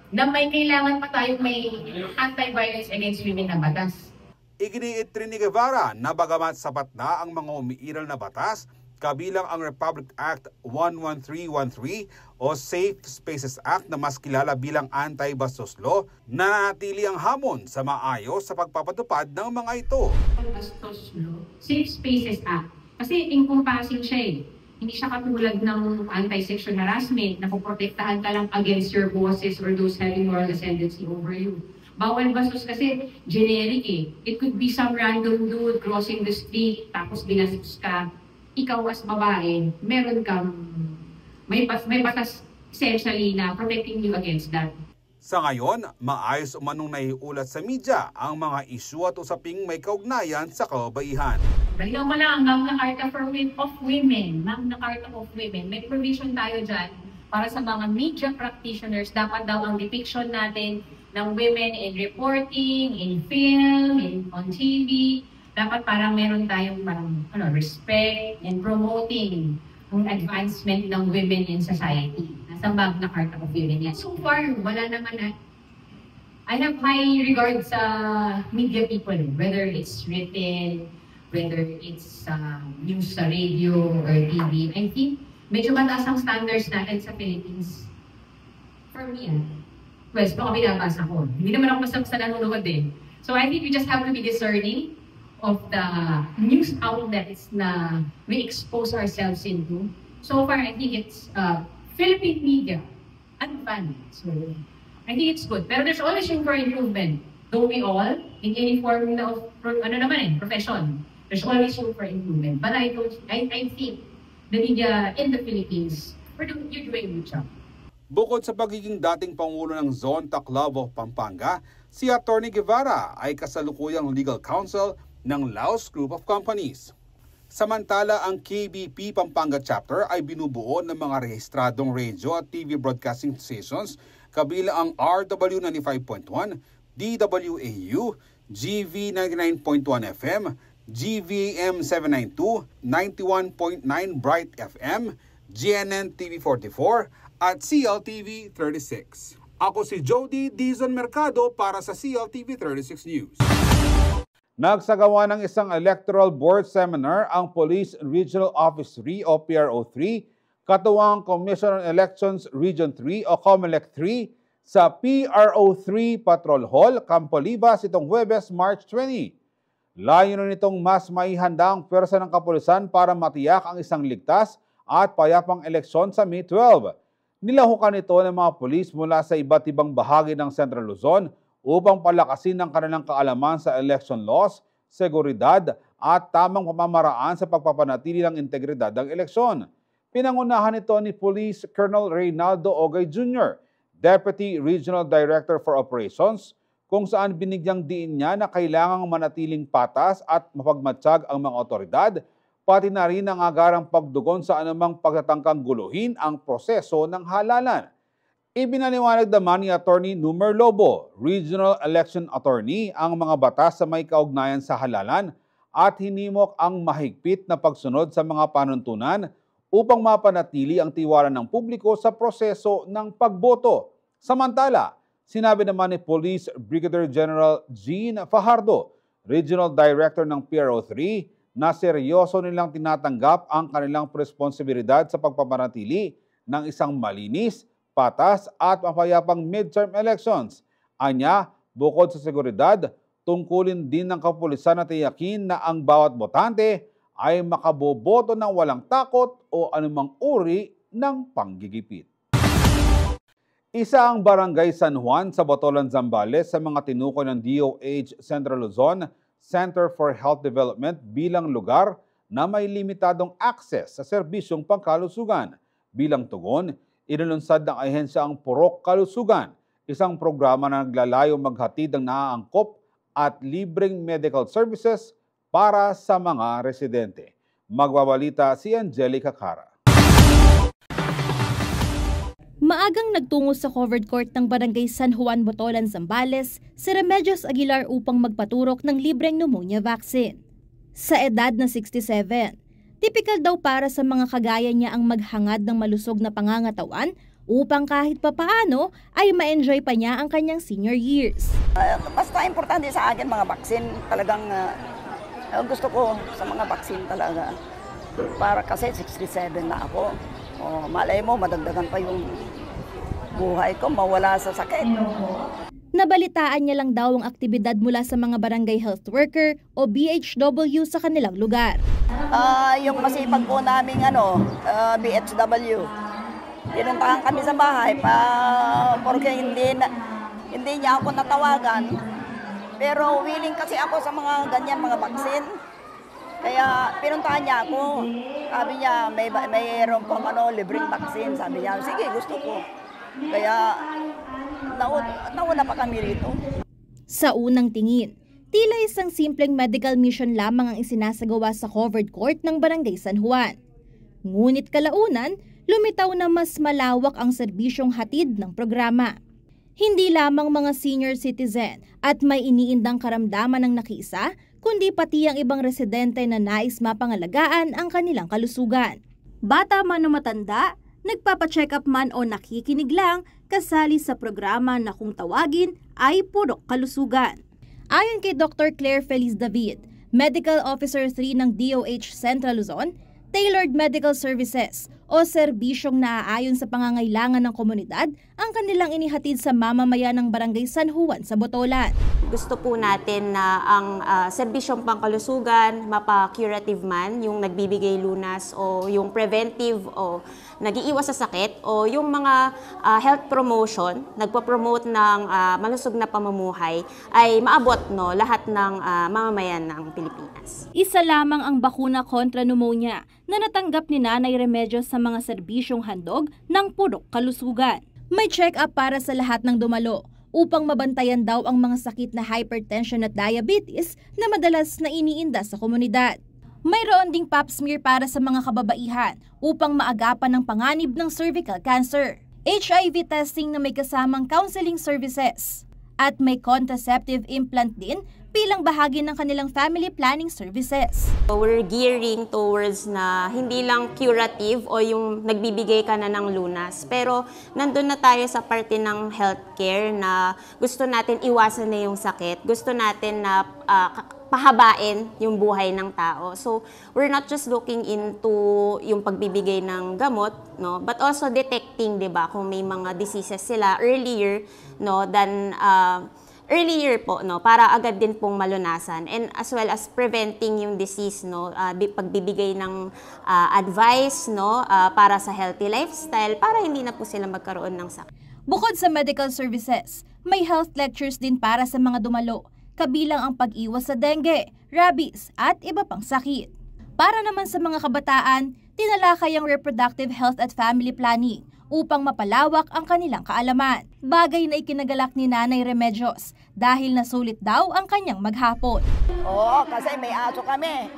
na may kailangan pa tayong may anti-violence against women na batas. Iginiit rin ni Guevara na bagamat sapat na ang mga umiiral na batas, kabilang ang Republic Act 11313 o Safe Spaces Act na mas kilala bilang Anti-Bastos Law, nananatili ang hamon sa maayos sa pagpapatupad ng mga ito. Bastos Law, Safe Spaces Act, kasi encompassing siya eh. Hindi siya katulad ng anti-sexual harassment na puprotektahan ka lang against your bosses or those having moral ascendancy over you. Bawal bastos kasi generic eh. It could be some random dude crossing the street tapos binastos ka. Ikaw as babae, meron kang may batas essentially na protecting you against that. Sa ngayon, maayos umanong naiulat sa media ang mga isyu at usaping may kaugnayan sa kababaihan. Balikan mo lang ang Magna Carta of Women. Magna Carta of Women. May provision tayo dyan para sa mga media practitioners. Dapat daw ang depiction natin ng women in reporting, in film, on TV. Dapat parang meron tayong respect and promoting ang advancement ng women in society. Nasa Magna Carta of Women yan. So far, wala naman na. I have high regard sa media people, whether it's written, whether it's news sa radio or TV. I think medyo mataas ang standards natin sa Philippines. For me, well, baka binabasa ko. Hindi naman ako basta nanonood eh. So I think we just have to be discerning of the news outlets na we expose ourselves into. So far, I think it's Philippine media advanced. So I think it's good. Pero there's always room for improvement. Don't we all? In any form of profession. There's always room for improvement. But I think the media in the Philippines, you're doing a good job. Bukod sa pagiging dating Pangulo ng Zonta Club of Pampanga, si Attorney Guevara ay kasalukuyang legal counsel ng Laos Group of Companies. Samantala, ang KBP Pampanga Chapter ay binubuo ng mga rehistradong radio at TV broadcasting stations kabilang ang RW 95.1, DWAU, GV 99.1 FM, GVM 792, 91.9 Bright FM, GNN TV 44, at CLTV 36. Ako si Jody Dizon Mercado para sa CLTV 36 News. Nagsagawa ng isang electoral board seminar ang Police Regional Office 3 o PRO3, katuwang Commission on Elections Region 3 o COMELEC 3 sa PRO3 Patrol Hall, Campo Libas itong Huwebes, March 20. Layunin nitong mas maihanda ang pwersa ng kapulisan para matiyak ang isang ligtas at payapang eleksyon sa May 12. Nilahukan ito ng mga pulis mula sa iba't ibang bahagi ng Central Luzon upang palakasin ang kanilang kaalaman sa election laws, seguridad at tamang pamamaraan sa pagpapanatili ng integridad ng eleksyon. Pinangunahan ito ni Police Colonel Reynaldo Ogay Jr., Deputy Regional Director for Operations, kung saan binigyang diin niya na kailangang manatiling patas at mapagmatsyag ang mga otoridad, pati na rin ang agarang pagdugon sa anumang pagtatangkang guluhin ang proseso ng halalan. Ibinaliwanag naman ni Attorney Numer Lobo, Regional Election Attorney, ang mga batas sa may kaugnayan sa halalan at hinimok ang mahigpit na pagsunod sa mga panuntunan upang mapanatili ang tiwala ng publiko sa proseso ng pagboto. Samantala, sinabi naman ni Police Brigadier General Jean Fajardo, Regional Director ng PRO3, na seryoso nilang tinatanggap ang kanilang responsibilidad sa pagpapanatili ng isang malinis, patas at mapayapang midterm elections. Anya, bukod sa seguridad, tungkulin din ng kapulisan na tiyakin na ang bawat botante ay makaboboto ng walang takot o anumang uri ng panggigipit. Isa ang Barangay San Juan sa Botolan, Zambales sa mga tinukoy ng DOH Central Luzon Center for Health Development bilang lugar na may limitadong access sa serbisyong pangkalusugan. Bilang tugon, inilunsad ng ahensya ang Purok Kalusugan, isang programa na naglalayong maghatid ng naaangkop at libreng medical services para sa mga residente. Magbabalita si Angelica Cara. Maagang nagtungo sa covered court ng Barangay San Juan, Botolan, Zambales si Remedios Aguilar upang magpaturok ng libreng pneumonia vaccine. Sa edad na 67, tipikal daw para sa mga kagaya niya ang maghangad ng malusog na pangangatawan upang kahit papaano ay ma-enjoy pa niya ang kanyang senior years. Basta importante sa akin mga vaccine, talagang gusto ko sa mga vaccine talaga. Para kasi 67 na ako. O, malay mo, madagdagan pa yung buhay ko, mawala sa sakit. Nabalitaan niya lang daw ang aktibidad mula sa mga barangay health worker o BHW sa kanilang lugar. Yung masipag po naming BHW, tinuntahan kami sa bahay porque hindi niya ako natawagan. Pero willing kasi ako sa mga ganyan, mga vaccine. Kaya pinuntahan niya ako. Sabi niya, mayroon pong libreng vaccine. Sabi niya, sige, gusto ko. Kaya nauna pa kami rito. Sa unang tingin, tila isang simpleng medical mission lamang ang isinasagawa sa covered court ng Barangay San Juan. Ngunit kalaunan, lumitaw na mas malawak ang serbisyong hatid ng programa. Hindi lamang mga senior citizen at may iniindang karamdaman ng nakiisa, kundi pati ang ibang residente na nais mapangalagaan ang kanilang kalusugan. Bata man o matanda, nagpapacheck up man o nakikinig lang, kasali sa programa na kung tawagin ay Purok Kalusugan. Ayon kay Dr. Claire Feliz David, Medical Officer 3 ng DOH Central Luzon, tailored medical services o serbisyong naaayon sa pangangailangan ng komunidad ang kanilang inihatid sa mamamayan ng Barangay San Juan sa Botolan. Gusto po natin na ang serbisyong pangkalusugan, mapa-curative man, yung nagbibigay lunas o yung preventive o nag-iiwas sa sakit o yung mga health promotion, nagpo-promote ng malusog na pamumuhay ay maabot lahat ng mamamayan ng Pilipinas. Isa lamang ang bakuna kontra pneumonia na natanggap ni Nanay Remedios sa mga serbisyong handog ng Purok Kalusugan. May check-up para sa lahat ng dumalo upang mabantayan daw ang mga sakit na hypertension at diabetes na madalas na iniinda sa komunidad. Mayroon ding pap smear para sa mga kababaihan upang maagapan ang panganib ng cervical cancer. HIV testing na may kasamang counseling services. At may contraceptive implant din bilang bahagi ng kanilang family planning services. We're gearing towards na hindi lang curative o yung nagbibigay ka na ng lunas, pero nandun na tayo sa parte ng healthcare na gusto natin iwasan na yung sakit, gusto natin na pahabain yung buhay ng tao. So, we're not just looking into yung pagbibigay ng gamot, but also detecting, 'di ba, kung may mga diseases sila earlier, than earlier po, para agad din pong malunasan, and as well as preventing yung disease, pagbibigay ng advice, para sa healthy lifestyle, para hindi na po sila magkaroon ng sakit. Bukod sa medical services, may health lectures din para sa mga dumalo, kabilang ang pag-iwas sa dengue, rabies at iba pang sakit. Para naman sa mga kabataan, tinalakay ang reproductive health at family planning upang mapalawak ang kanilang kaalaman. Bagay na ikinagalak ni Nanay Remedios dahil nasulit daw ang kanyang maghapon. Oo, kasi may aso kami.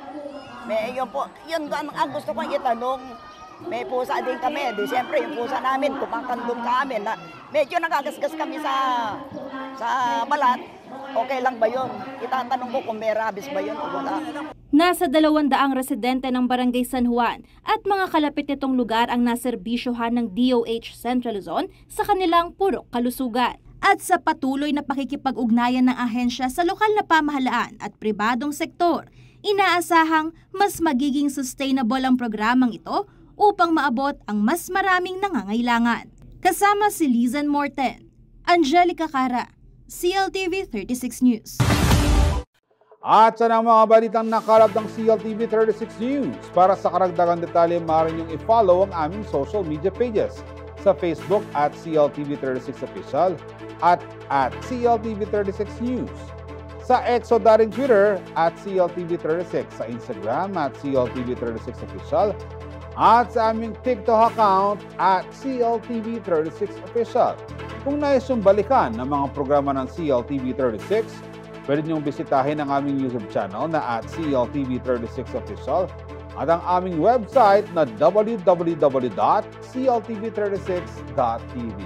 Yun ang gusto kong itanong. May pusa din kami. Di siyempre, yung pusa namin, kumakandong kami. Medyo nagagasgas kami sa balat. Okay lang ba yun? Itatanong ko kung may rabies ba yun o wala. Nasa 200 residente ng Barangay San Juan at mga kalapit nitong lugar ang naserbisyohan ng DOH Central Luzon sa kanilang purok kalusugan. At sa patuloy na pakikipag-ugnayan ng ahensya sa lokal na pamahalaan at pribadong sektor, inaasahang mas magiging sustainable ang programang ito upang maabot ang mas maraming nangangailangan. Kasama si Lizan Morten, Angelica Cara, CLTV 36 News. At sa mga balitang nakalap ng CLTV 36 News. Para sa karagdagang detalye, maaari niyong i-follow ang aming social media pages sa Facebook at CLTV 36 Official at CLTV 36 News. Sa X o daring Twitter at CLTV 36, sa Instagram at CLTV 36 Official at sa aming TikTok account at CLTV 36 Official. Kung nais yung balikan ng mga programa ng CLTV 36, pwede niyong bisitahin ang aming YouTube channel na at CLTV 36 Official at ang aming website na www.cltv36.tv.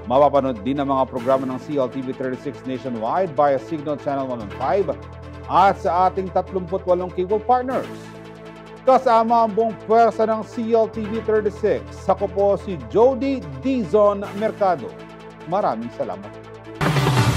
Mapapanood din ang mga programa ng CLTV 36 nationwide via Signal Channel 115 at sa ating 38 cable partners. Kasama ang buong pwersa ng CLTV 36, ako po si Jody Dizon Mercado. Maraming salamat.